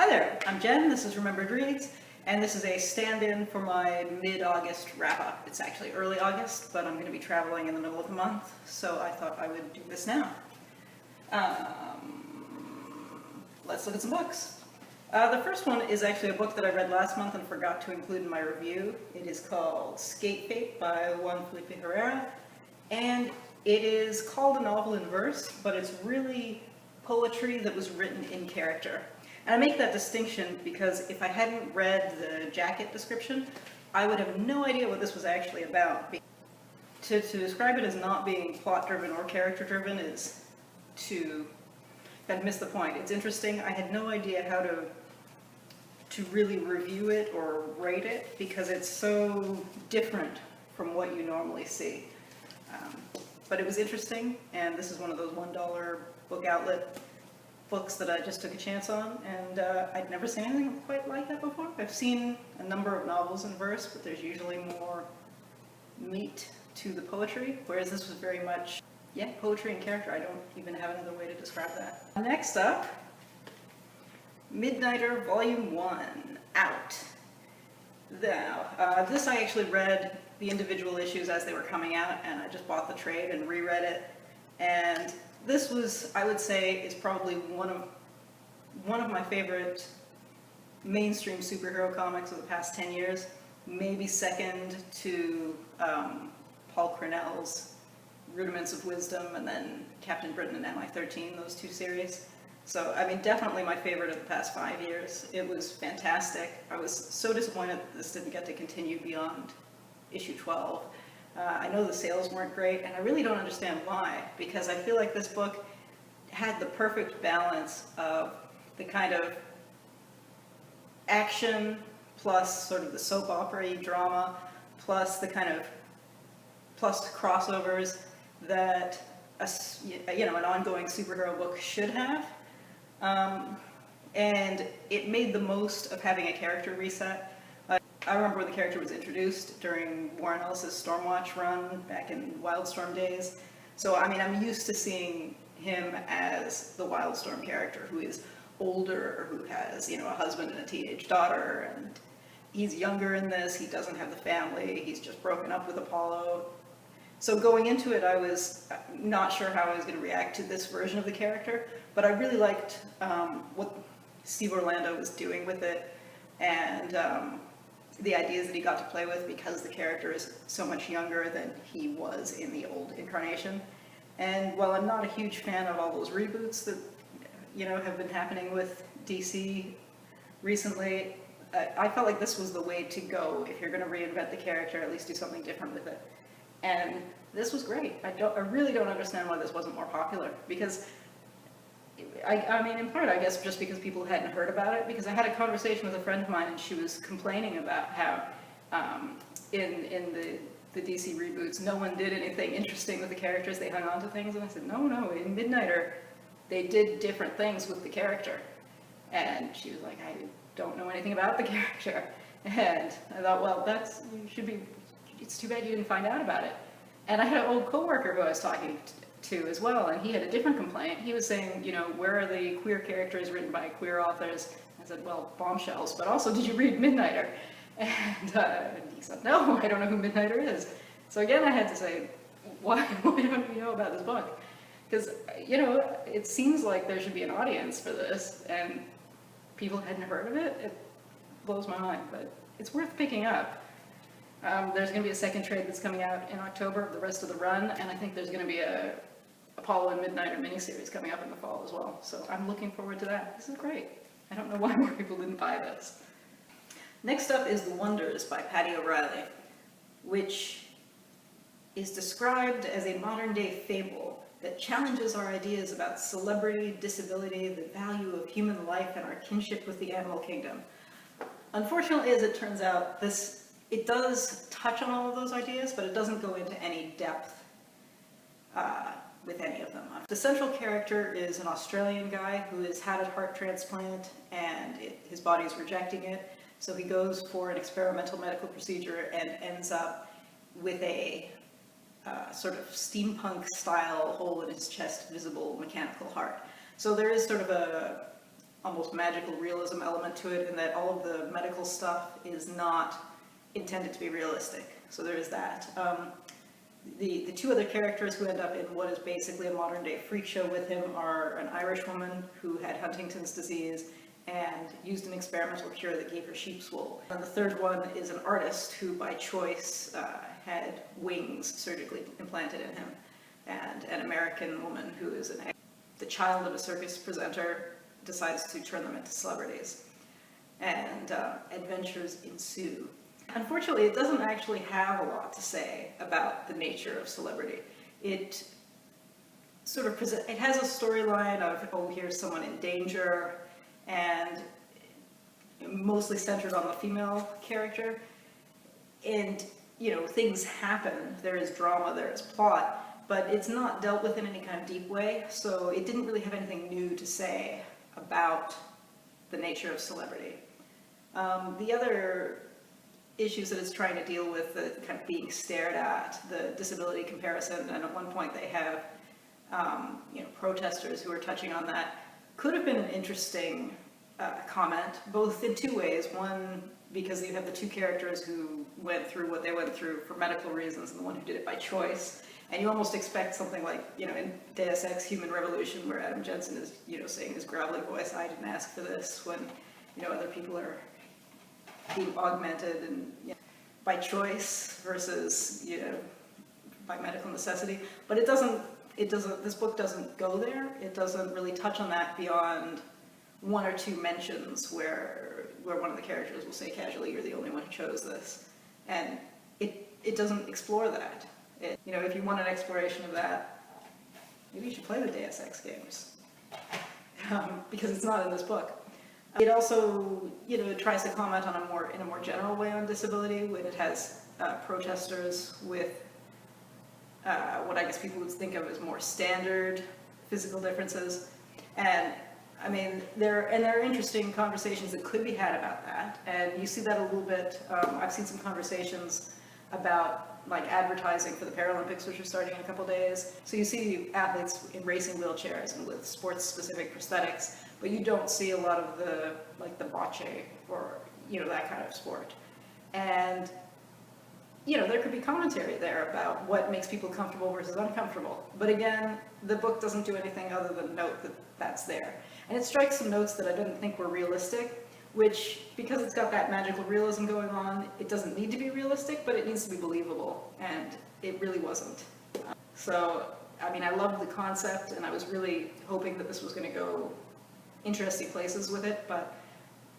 Hi there, I'm Jen, this is Remembered Reads, and this is a stand-in for my mid-August wrap-up. It's actually early August, but I'm going to be traveling in the middle of the month, so I thought I would do this now. Let's look at some books. The first one is actually a book that I read last month and forgot to include in my review. It is called SkateFate by Juan Felipe Herrera, and it is called a novel in verse, but it's really poetry that was written in character. And I make that distinction because if I hadn't read the jacket description, I would have no idea what this was actually about. To describe it as not being plot-driven or character-driven is to miss the point. It's interesting. I had no idea how to really review it or rate it because it's so different from what you normally see. But it was interesting, and this is one of those $1 book outlet books that I just took a chance on, and I'd never seen anything quite like that before. I've seen a number of novels in verse, but there's usually more meat to the poetry, whereas this was very much, yeah, poetry and character. I don't even have another way to describe that. Next up, Midnighter Volume 1, out. Now, this I actually read the individual issues as they were coming out, and I just bought the trade and reread it, and this was, I would say, is probably one of my favorite mainstream superhero comics of the past 10 years, maybe second to Paul Cornell's Rudiments of Wisdom and then Captain Britain and MI-13, those two series. So, I mean, definitely my favorite of the past 5 years. It was fantastic. I was so disappointed that this didn't get to continue beyond issue 12. I know the sales weren't great, and I really don't understand why, because I feel like this book had the perfect balance of the kind of action plus sort of the soap opera-y drama plus the kind of plus crossovers that an ongoing superhero book should have. And it made the most of having a character reset. I remember when the character was introduced during Warren Ellis's Stormwatch run back in Wildstorm days. So, I mean, I'm used to seeing him as the Wildstorm character who is older, who has, a husband and a teenage daughter, and he's younger in this, he doesn't have the family, he's just broken up with Apollo. So going into it, I was not sure how I was going to react to this version of the character, but I really liked what Steve Orlando was doing with it, and the ideas that he got to play with because the character is so much younger than he was in the old incarnation. And while I'm not a huge fan of all those reboots that, have been happening with DC recently, I felt like this was the way to go if you're going to reinvent the character, at least do something different with it. And this was great. I really don't understand why this wasn't more popular, because I mean, in part, I guess, just because people hadn't heard about it, because I had a conversation with a friend of mine, and she was complaining about how in the DC reboots, no one did anything interesting with the characters, they hung on to things, and I said, no, in Midnighter, they did different things with the character. And she was like, I don't know anything about the character. And I thought, well, it's too bad you didn't find out about it. And I had an old coworker who I was talking to as well, and he had a different complaint. He was saying, where are the queer characters written by queer authors? I said, well, Bombshells, but also, did you read Midnighter? And he said, no, I don't know who Midnighter is. So again, I had to say, why don't you know about this book? Because, it seems like there should be an audience for this, and people hadn't heard of it. It blows my mind, but it's worth picking up. There's going to be a second trade that's coming out in October of the rest of the run, and I think there's going to be a Apollo and Midnighter miniseries coming up in the fall as well. So I'm looking forward to that. This is great. I don't know why more people didn't buy this. Next up is The Wonders by Paddy O'Reilly, which is described as a modern-day fable that challenges our ideas about celebrity, disability, the value of human life, and our kinship with the animal kingdom. Unfortunately, as it turns out, it does touch on all of those ideas, but it doesn't go into any depth with any of them. The central character is an Australian guy who has had a heart transplant, and his body's rejecting it, so he goes for an experimental medical procedure and ends up with a sort of steampunk-style hole in his chest visible mechanical heart. So there is sort of a almost magical realism element to it, in that all of the medical stuff is not intended to be realistic. So there is that. The two other characters who end up in what is basically a modern day freak show with him are an Irish woman who had Huntington's disease and used an experimental cure that gave her sheep's wool. And the third one is an artist who by choice had wings surgically implanted in him, and an American woman who is the child of a circus presenter decides to turn them into celebrities. And adventures ensue. Unfortunately, it doesn't actually have a lot to say about the nature of celebrity. It sort of it has a storyline of, oh, here's someone in danger, and mostly centered on the female character. And, you know, things happen. There is drama, there is plot, but it's not dealt with in any kind of deep way, so it didn't really have anything new to say about the nature of celebrity. The other issues that it's trying to deal with, the kind of being stared at, the disability comparison, and at one point they have you know, protesters who are touching on that, could have been an interesting comment, both in two ways. One, because you have the two characters who went through what they went through for medical reasons, and the one who did it by choice. And you almost expect something like, you know, in Deus Ex Human Revolution, where Adam Jensen is, you know, saying his gravelly voice, I didn't ask for this, when, you know, other people are being augmented and, you know, by choice versus, you know, by medical necessity. But it doesn't, this book doesn't go there. It doesn't really touch on that beyond one or two mentions where one of the characters will say casually, you're the only one who chose this. And it doesn't explore that. You know, if you want an exploration of that, maybe you should play the Deus Ex games, because it's not in this book. It also, you know, tries to comment on in a more general way on disability, when it has protesters with what I guess people would think of as more standard physical differences. And I mean, there are interesting conversations that could be had about that, and you see that a little bit. I've seen some conversations about like advertising for the Paralympics, which are starting in a couple days. So you see athletes in racing wheelchairs and with sports-specific prosthetics, but you don't see a lot of the like the bocce or, you know, that kind of sport. And, you know, there could be commentary there about what makes people comfortable versus uncomfortable. But again, the book doesn't do anything other than note that that's there. And it strikes some notes that I didn't think were realistic, which, because it's got that magical realism going on, it doesn't need to be realistic, but it needs to be believable, and it really wasn't. So, I mean, I loved the concept, and I was really hoping that this was going to go interesting places with it, but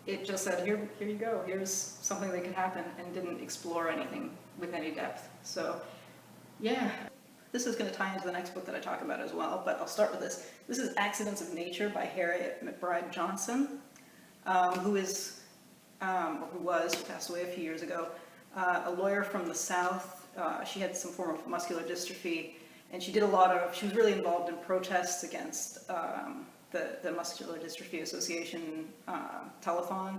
it just said, here you go, here's something that could happen, and didn't explore anything with any depth. So, yeah. This is going to tie into the next book that I talk about as well, but I'll start with this. This is Accidents of Nature by Harriet McBryde Johnson. Who passed away a few years ago, a lawyer from the South. She had some form of muscular dystrophy, and she was really involved in protests against the Muscular Dystrophy Association telethon,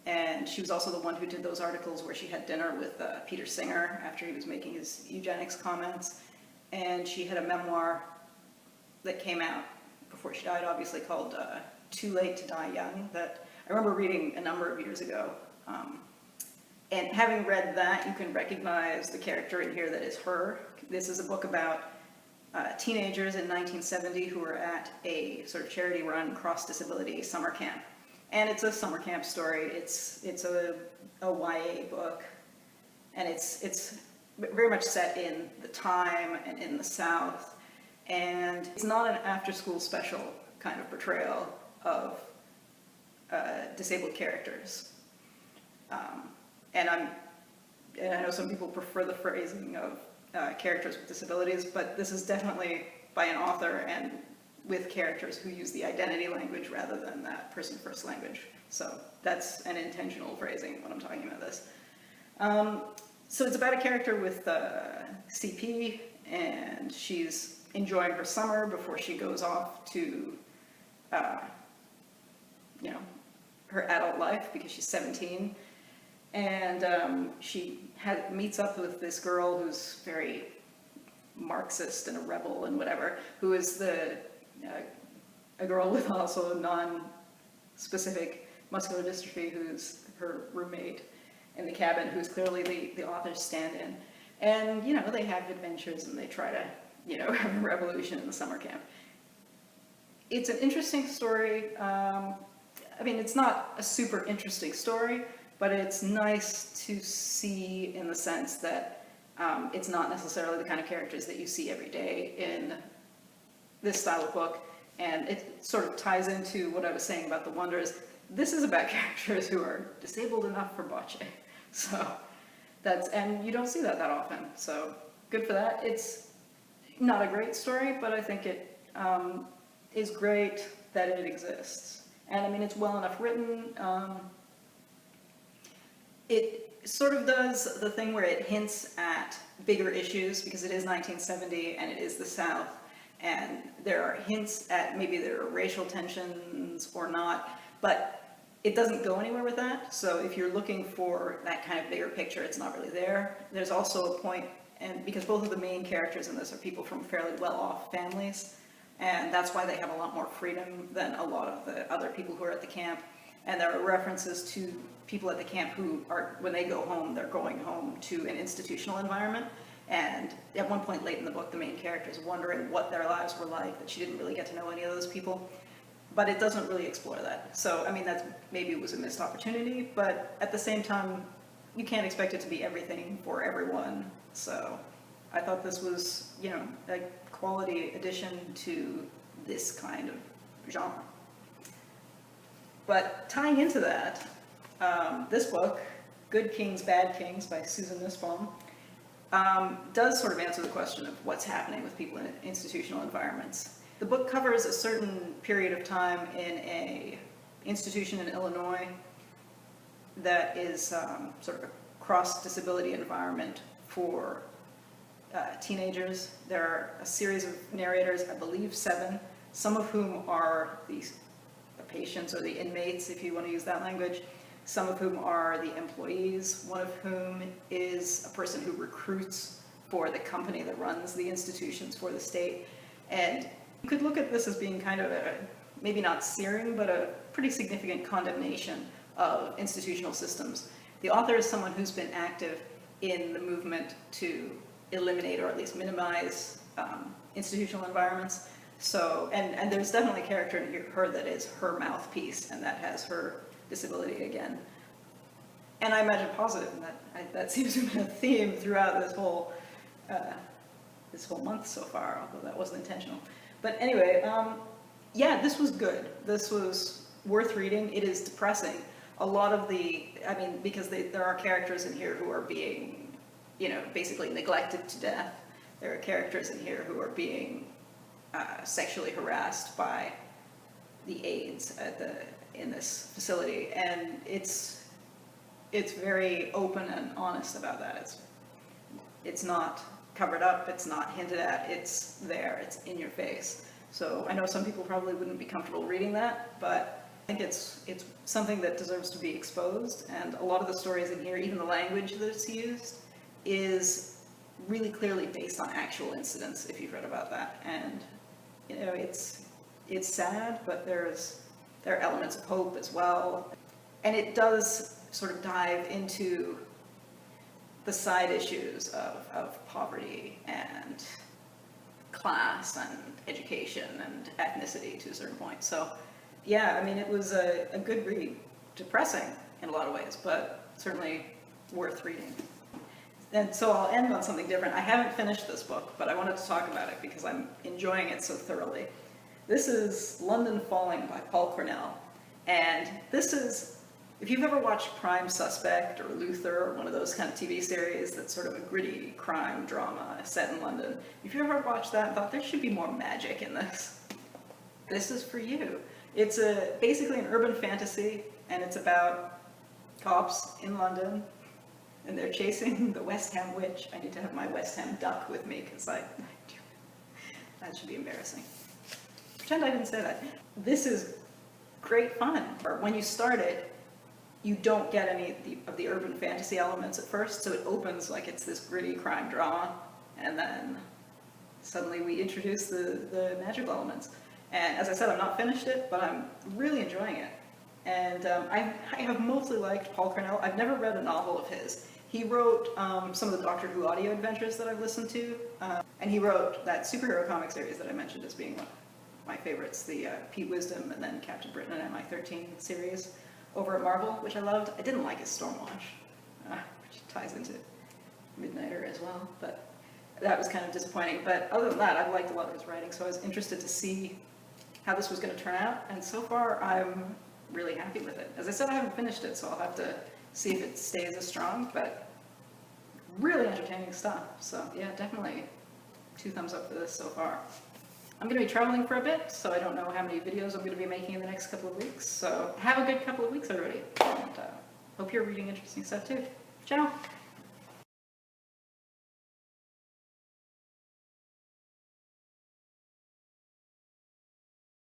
and she was also the one who did those articles where she had dinner with Peter Singer after he was making his eugenics comments, and she had a memoir that came out before she died, obviously, called Too Late to Die Young, that I remember reading a number of years ago, and having read that, you can recognize the character in here that is her. This is a book about teenagers in 1970 who were at a sort of charity-run cross-disability summer camp. And it's a summer camp story. It's a YA book, and it's very much set in the time and in the South, and it's not an after-school special kind of portrayal of disabled characters. And I know some people prefer the phrasing of characters with disabilities, but this is definitely by an author and with characters who use the identity language rather than that person-first language. So that's an intentional phrasing when I'm talking about this. So it's about a character with CP, and she's enjoying her summer before she goes off to, you know, her adult life, because she's 17. And she meets up with this girl who's very Marxist and a rebel and whatever, who is a girl with also specific muscular dystrophy, who's her roommate in the cabin, who's clearly the author's stand-in. And, you know, they have adventures and they try to, you know, have a revolution in the summer camp. It's an interesting story. I mean, it's not a super interesting story, but it's nice to see in the sense that it's not necessarily the kind of characters that you see every day in this style of book. And it sort of ties into what I was saying about the Wonders. This is about characters who are disabled enough for bocce. So that's, and you don't see that often. So good for that. It's not a great story, but I think it is great that it exists. And I mean, it's well enough written. It sort of does the thing where it hints at bigger issues, because it is 1970 and it is the South. And there are hints at maybe there are racial tensions or not, but it doesn't go anywhere with that. So if you're looking for that kind of bigger picture, it's not really there. There's also a point, and because both of the main characters in this are people from fairly well-off families, and that's why they have a lot more freedom than a lot of the other people who are at the camp. And there are references to people at the camp who are, when they go home, they're going home to an institutional environment. And at one point late in the book, the main character is wondering what their lives were like, that she didn't really get to know any of those people. But it doesn't really explore that. So, I mean, that's, maybe it was a missed opportunity, but at the same time, you can't expect it to be everything for everyone. So I thought this was, you know, a quality addition to this kind of genre. But tying into that, this book, Good Kings, Bad Kings by Susan Nussbaum, does sort of answer the question of what's happening with people in institutional environments. The book covers a certain period of time in an institution in Illinois that is sort of a cross-disability environment for teenagers. There are a series of narrators, I believe 7, some of whom are the patients or the inmates, if you want to use that language, some of whom are the employees, one of whom is a person who recruits for the company that runs the institutions for the state. And you could look at this as being kind of a, maybe not searing, but a pretty significant condemnation of institutional systems. The author is someone who's been active in the movement to eliminate or at least minimize institutional environments. So, and there's definitely a character in her that is her mouthpiece, and that has her disability again. And I imagine positive, and that seems to have been a theme throughout this whole month so far, although that wasn't intentional. But anyway, yeah, this was good. This was worth reading. It is depressing. A lot of the, I mean, because there are characters in here who are being, you know, basically neglected to death. There are characters in here who are being sexually harassed by the aides in this facility, and it's very open and honest about that. It's not covered up, it's not hinted at, it's there, it's in your face. So I know some people probably wouldn't be comfortable reading that, but I think it's something that deserves to be exposed, and a lot of the stories in here, even the language that's used, is really clearly based on actual incidents, if you've read about that. And you know, it's sad, but there are elements of hope as well. And it does sort of dive into the side issues of poverty and class and education and ethnicity to a certain point. So yeah, I mean, it was a good read. Depressing in a lot of ways, but certainly worth reading. And so I'll end on something different. I haven't finished this book, but I wanted to talk about it because I'm enjoying it so thoroughly. This is London Falling by Paul Cornell. And this is, if you've ever watched Prime Suspect or Luther or one of those kind of TV series that's sort of a gritty crime drama set in London, if you ever watched that and thought there should be more magic in this, this is for you. It's basically an urban fantasy, and it's about cops in London, and they're chasing the West Ham witch. I need to have my West Ham duck with me because that should be embarrassing. Pretend I didn't say that. This is great fun. When you start it, you don't get any of the urban fantasy elements at first, so it opens like it's this gritty crime drama, and then suddenly we introduce the magical elements. And as I said, I'm not finished it, but I'm really enjoying it. And I have mostly liked Paul Cornell. I've never read a novel of his. He wrote some of the Doctor Who audio adventures that I've listened to, and he wrote that superhero comic series that I mentioned as being one of my favorites, the Pete Wisdom and then Captain Britain and MI-13 series over at Marvel, which I loved. I didn't like his Stormwatch, which ties into Midnighter as well, but that was kind of disappointing. But other than that, I've liked a lot of his writing, so I was interested to see how this was going to turn out, and so far I'm really happy with it. As I said, I haven't finished it, so I'll have to see if it stays as strong, but really entertaining stuff. So yeah, definitely 2 thumbs up for this so far. I'm going to be traveling for a bit, so I don't know how many videos I'm going to be making in the next couple of weeks. So have a good couple of weeks, everybody, and hope you're reading interesting stuff too. Ciao!